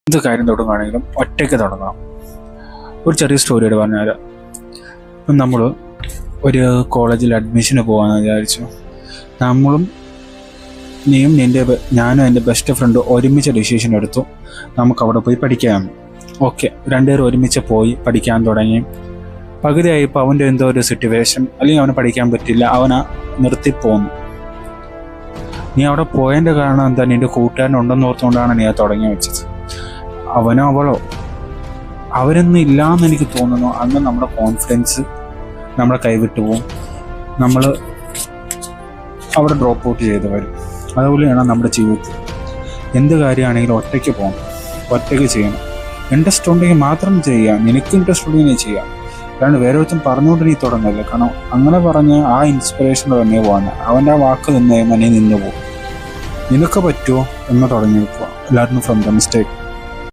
എന്ത് കാര്യം തുടങ്ങുകയാണെങ്കിലും ഒറ്റയ്ക്ക് തുടങ്ങണം. ഒരു ചെറിയ സ്റ്റോറിയോട് പറഞ്ഞാൽ, ഇപ്പം നമ്മൾ ഒരു കോളേജിൽ അഡ്മിഷന് പോകാമെന്ന് വിചാരിച്ചു. നമ്മളും ഞാനും എൻ്റെ ബെസ്റ്റ് ഫ്രണ്ട് ഒരുമിച്ച് ഡിസിഷൻ എടുത്തു നമുക്കവിടെ പോയി പഠിക്കാമെന്ന്. ഓക്കെ, രണ്ടുപേരും ഒരുമിച്ച് പോയി പഠിക്കാൻ തുടങ്ങി. പകുതിയായപ്പോൾ അവൻ്റെ എന്തോ ഒരു സിറ്റുവേഷൻ, അല്ലെങ്കിൽ അവന് പഠിക്കാൻ പറ്റില്ല, അവനാ നിർത്തിപ്പോന്നു. നീ അവിടെ പോയതിൻ്റെ കാരണം എന്താ? നിൻ്റെ കൂട്ടുകാരനുണ്ടെന്ന് ഓർത്തുകൊണ്ടാണ് നീ അത് തുടങ്ങി വെച്ചത്. അവനോ അവളോ അവരൊന്നും ഇല്ലയെന്ന് എനിക്ക് തോന്നുന്നു. അന്ന് നമ്മുടെ കോൺഫിഡൻസ് നമ്മളെ കൈവിട്ടു പോവും. നമ്മൾ അവിടെ ഡ്രോപ്പ് ഔട്ട് ചെയ്ത് വരും. അതുപോലെയാണ് നമ്മുടെ ജീവിതത്തിൽ എന്ത് കാര്യമാണെങ്കിലും ഒറ്റയ്ക്ക് പോകണം, ഒറ്റയ്ക്ക് ചെയ്യണം. ഇൻട്രസ്റ്റ് ഉണ്ടെങ്കിൽ മാത്രം ചെയ്യുക. നിനക്ക് ഇൻട്രസ്റ്റ് ഉണ്ടെങ്കിൽ നീ ചെയ്യാം. അല്ലാണ്ട് വേറെ ഒരുത്തും പറഞ്ഞുകൊണ്ട് നീ തുടങ്ങില്ല. കാരണം അങ്ങനെ പറഞ്ഞ് ആ ഇൻസ്പിറേഷൻ തന്നെ പോകാൻ അവൻ്റെ ആ വാക്ക് നിന്ന് കഴിയുമ്പോൾ നീ നിന്ന് പോകും. നിനക്ക് പറ്റുമോ എന്ന് തുടങ്ങി വെക്കുക. Learn from the mistake.